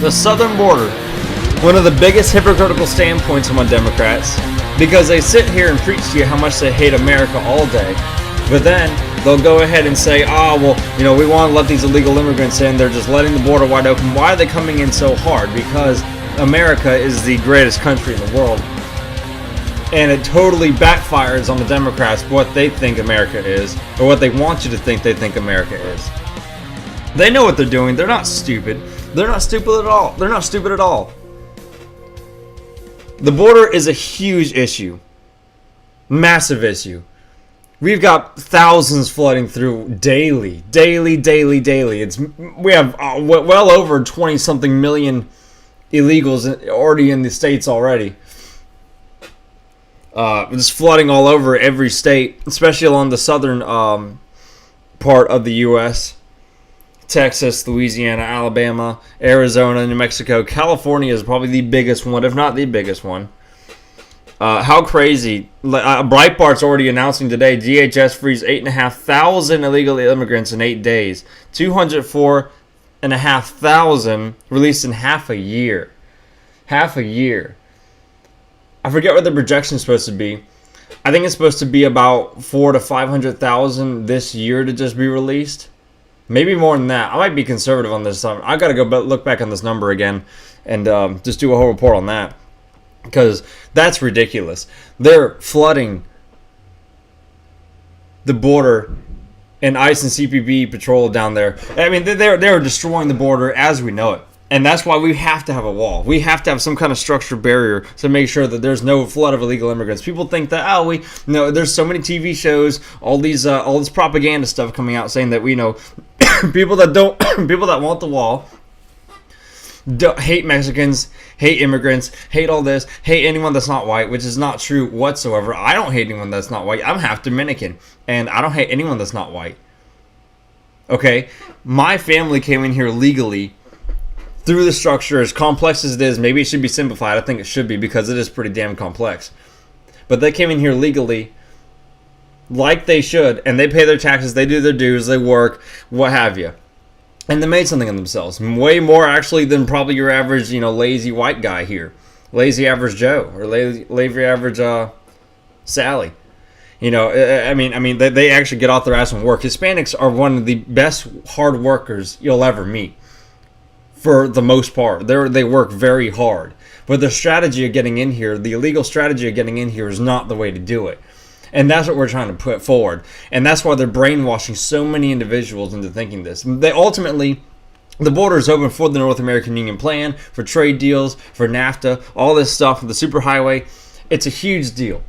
The southern border, one of the biggest hypocritical standpoints among Democrats, because they sit here and preach to you how much they hate America all day, but then they'll go ahead and say, we want to let these illegal immigrants in, they're just letting the border wide open. Why are they coming in so hard? Because America is the greatest country in the world. And it totally backfires on the Democrats what they think America is, or what they want you to think they think America is. They know what they're doing. They're not stupid. They're not stupid at all. They're not stupid at all. The border is a huge issue. Massive issue. We've got thousands flooding through daily. We have well over 20-something million illegals already in the states already. Just flooding all over every state, especially along the southern part of the U.S. Texas, Louisiana, Alabama, Arizona, New Mexico. California is probably the biggest one, if not the biggest one. How crazy. Breitbart's already announcing today, DHS frees 8,500 illegal immigrants in 8 days. 204,500 released in half a year. Half a year. I forget what the projection is supposed to be. I think it's supposed to be about 400,000 to 500,000 this year to just be released. Maybe more than that. I might be conservative on this. I got to go look back on this number again and just do a whole report on that, because that's ridiculous. They're flooding the border, and ICE and CPB patrol down there. I mean, they're destroying the border as we know it. And that's why we have to have a wall. We have to have some kind of structured barrier to make sure that there's no flood of illegal immigrants. People think that there's so many TV shows, all this propaganda stuff coming out saying that people that want the wall hate Mexicans, hate immigrants, hate all this, hate anyone that's not white, which is not true whatsoever. I don't hate anyone that's not white. I'm half Dominican, and I don't hate anyone that's not white. Okay, my family came in here legally. Through the structure, as complex as it is, maybe it should be simplified. I think it should be, because it is pretty damn complex. But they came in here legally, like they should, and they pay their taxes, they do their dues, they work, what have you. And they made something of themselves. Way more, actually, than probably your average, lazy white guy here. Lazy average Joe, or lazy average Sally. They actually get off their ass and work. Hispanics are one of the best hard workers you'll ever meet. For the most part, they work very hard, but the strategy of getting in here, the illegal strategy of getting in here, is not the way to do it, and that's what we're trying to put forward, and that's why they're brainwashing so many individuals into thinking this. They ultimately, the border is open for the North American Union Plan, for trade deals, for NAFTA, all this stuff, the superhighway. It's a huge deal.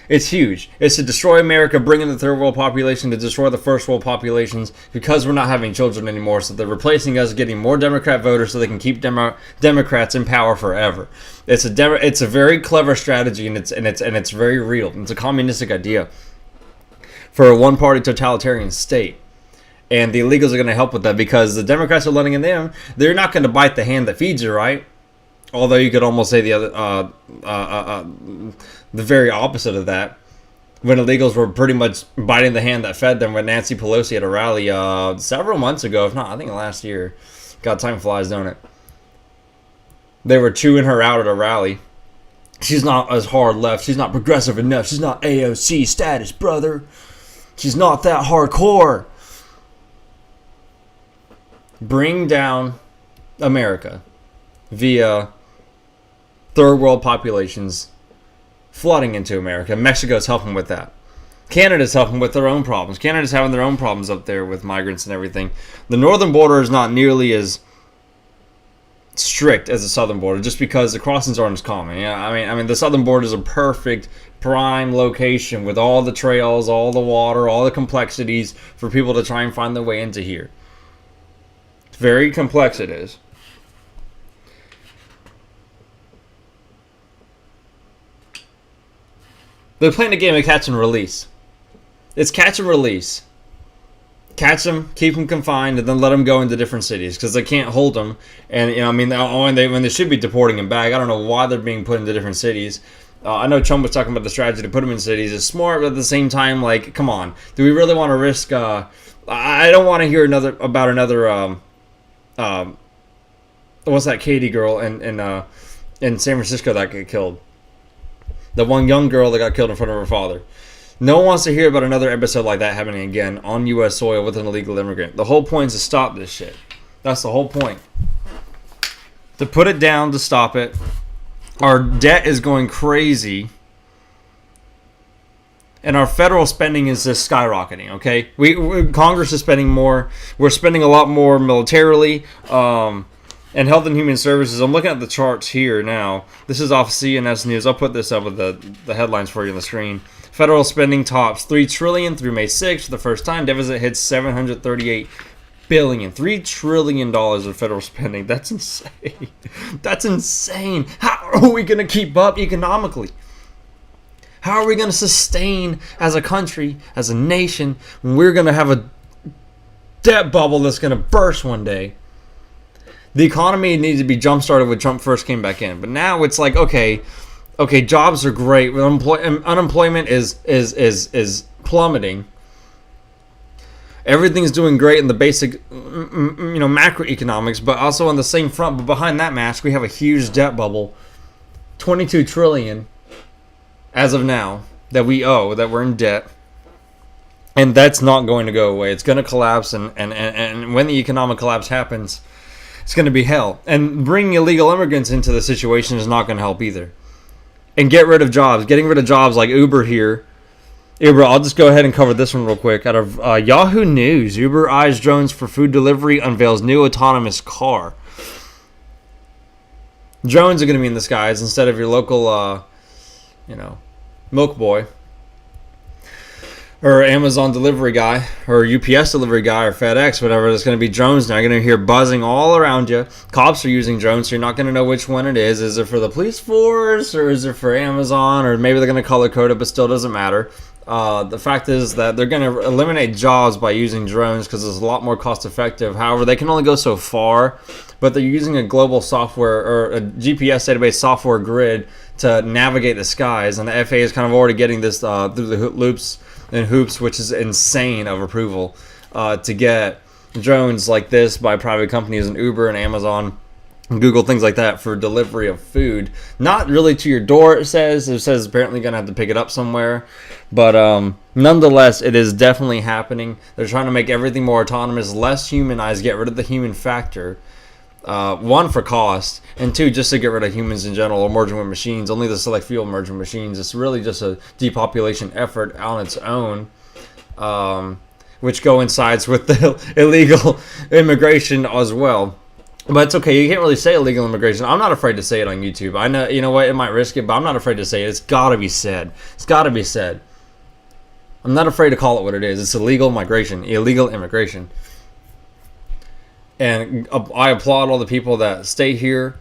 It's huge. It's to destroy America, bring in the third world population, to destroy the first world populations, because we're not having children anymore. So they're replacing us, getting more Democrat voters so they can keep Democrats in power forever. It's a very clever strategy, and it's very real. It's a communistic idea for a one-party totalitarian state. And the illegals are going to help with that, because the Democrats are letting in them. They're not going to bite the hand that feeds you, right? Although you could almost say the very opposite of that, when illegals were pretty much biting the hand that fed them when Nancy Pelosi at a rally several months ago, if not, I think last year. God, time flies, don't it? They were chewing her out at a rally. She's not as hard left. She's not progressive enough. She's not AOC status, brother. She's not that hardcore. Bring down America via third world populations flooding into America. Mexico's helping with that. Canada's helping with their own problems. Canada's having their own problems up there with migrants and everything. The northern border is not nearly as strict as the southern border, just because the crossings aren't as common. I mean, the southern border is a perfect prime location with all the trails, all the water, all the complexities for people to try and find their way into here. It's very complex, it is. They're playing a game of catch and release. It's catch and release. Catch them, keep them confined, and then let them go into different cities, because they can't hold them. And when they should be deporting them back. I don't know why they're being put into different cities. I know Trump was talking about the strategy to put them in cities. It's smart, but at the same time, like, come on, do we really want to risk? I don't want to hear another what's that Katie girl in San Francisco that got killed? The one young girl that got killed in front of her father. No one wants to hear about another episode like that happening again on U.S. soil with an illegal immigrant. The whole point is to stop this shit. That's the whole point. To put it down, to stop it. Our debt is going crazy. And our federal spending is just skyrocketing, okay? Congress is spending more. We're spending a lot more militarily. And Health and Human Services, I'm looking at the charts here now. This is off CNS News. I'll put this up with the headlines for you on the screen. Federal spending tops $3 trillion through May 6th for the first time. Deficit hits $738 billion. $3 trillion of federal spending. That's insane. That's insane. How are we going to keep up economically? How are we going to sustain as a country, as a nation, when we're going to have a debt bubble that's going to burst one day? The economy needed to be jump-started when Trump first came back in. But now it's like, okay, jobs are great. Unemployment is plummeting. Everything's doing great in the basic, macroeconomics, but also on the same front. But behind that mask, we have a huge debt bubble, $22 trillion as of now that we owe, that we're in debt, and that's not going to go away. It's going to collapse, and when the economic collapse happens, it's going to be hell. And bringing illegal immigrants into the situation is not going to help either. And get rid of jobs. Getting rid of jobs like Uber here. Uber, I'll just go ahead and cover this one real quick. Out of Yahoo News, Uber eyes drones for food delivery, unveils new autonomous car. Drones are going to be in the skies instead of your local, milk boy. Or Amazon delivery guy, or UPS delivery guy, or FedEx, whatever. There's going to be drones now. You're going to hear buzzing all around you. Cops are using drones, so you're not going to know which one it is. Is it for the police force, or is it for Amazon, or maybe they're going to color code it, but still doesn't matter. The fact is that they're going to eliminate jobs by using drones because it's a lot more cost effective. However, they can only go so far, but they're using a global software or a GPS database software grid to navigate the skies, and the FAA is kind of already getting this through the loops and hoops, which is insane of approval to get drones like this by private companies and Uber and Amazon and Google, things like that, for delivery of food. Not really to your door, it says apparently going to have to pick it up somewhere, but nonetheless, it is definitely happening. They're trying to make everything more autonomous, less humanized, get rid of the human factor. One, for cost, and two, just to get rid of humans in general, or merging with machines. Only the select few merging machines. It's really just a depopulation effort on its own, which coincides with the illegal immigration as well. But it's okay. You can't really say illegal immigration. I'm not afraid to say it on YouTube. I know, you know what, it might risk it, but I'm not afraid to say it. It's got to be said. It's got to be said. I'm not afraid to call it what it is. It's illegal migration, illegal immigration. And I applaud all the people that stay here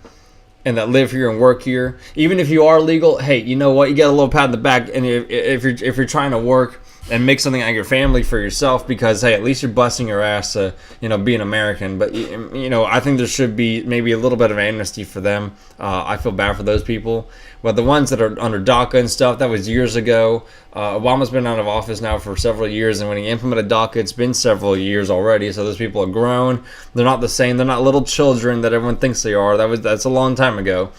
and that live here and work here. Even if you are legal, hey, you know what? You get a little pat in the back. And if you're trying to work and make something out of your family for yourself, because hey, at least you're busting your ass to be an American. But I think there should be maybe a little bit of amnesty for them. I feel bad for those people. But the ones that are under DACA and stuff, that was years ago. Obama's been out of office now for several years, and when he implemented DACA, it's been several years already. So those people are grown. They're not the same. They're not little children that everyone thinks they are. That's a long time ago.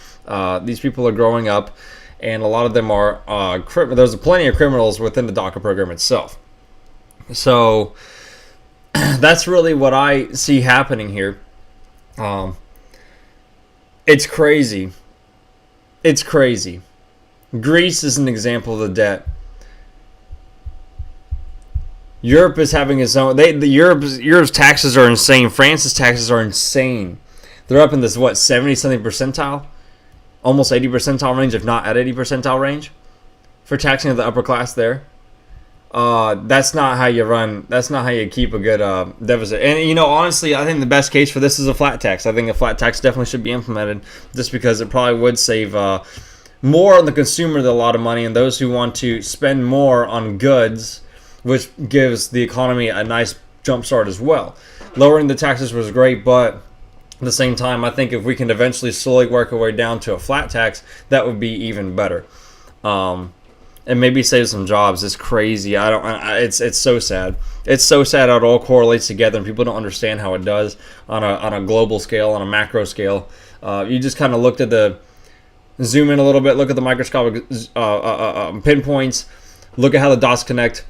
These people are growing up, and a lot of them are there's plenty of criminals within the DACA program itself. So that's really what I see happening here. It's crazy. It's crazy. Greece is an example of the debt. Europe is having its own. Europe's taxes are insane. France's taxes are insane. They're up in this 70-something percentile, almost 80 percentile range, if not at 80 percentile range, for taxing of the upper class there. That's not how you run. That's not how you keep a good deficit. And honestly, I think the best case for this is a flat tax. I think a flat tax definitely should be implemented, just because it probably would save more on the consumer than a lot of money, and those who want to spend more on goods, which gives the economy a nice jump start as well. Lowering the taxes was great, but at the same time, I think if we can eventually slowly work our way down to a flat tax, that would be even better. and maybe save some jobs. It's crazy. It's so sad. It's so sad how it all correlates together, and people don't understand how it does on a global scale, on a macro scale. You just kind of looked at the zoom in a little bit, look at the microscopic pinpoints, look at how the dots connect,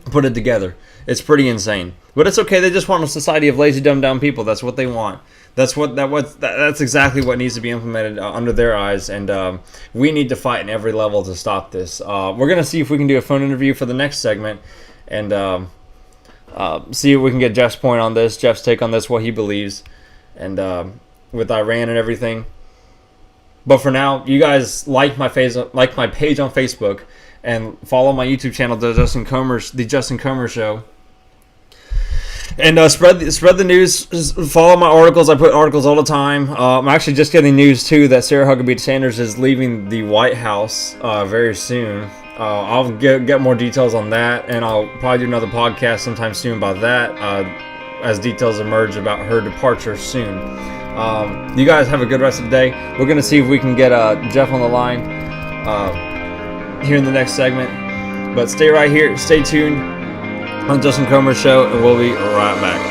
put it together. It's pretty insane. But it's okay. They just want a society of lazy, dumbed down people. That's what they want. That's exactly what needs to be implemented under their eyes, and we need to fight in every level to stop this. We're gonna see if we can do a phone interview for the next segment, and see if we can get Jeff's point on this, Jeff's take on this, what he believes, and with Iran and everything. But for now, you guys like my page on Facebook, and follow my YouTube channel, the Justin Comer Show. And spread the news. Follow my articles. I put articles all the time. I'm actually just getting news too that Sarah Huckabee Sanders is leaving the White House very soon. I'll get more details on that, and I'll probably do another podcast sometime soon about that as details emerge about her departure soon. You guys have a good rest of the day. We're gonna see if we can get Jeff on the line here in the next segment. But stay right here. Stay tuned on Justin Comer's show, and we'll be right back.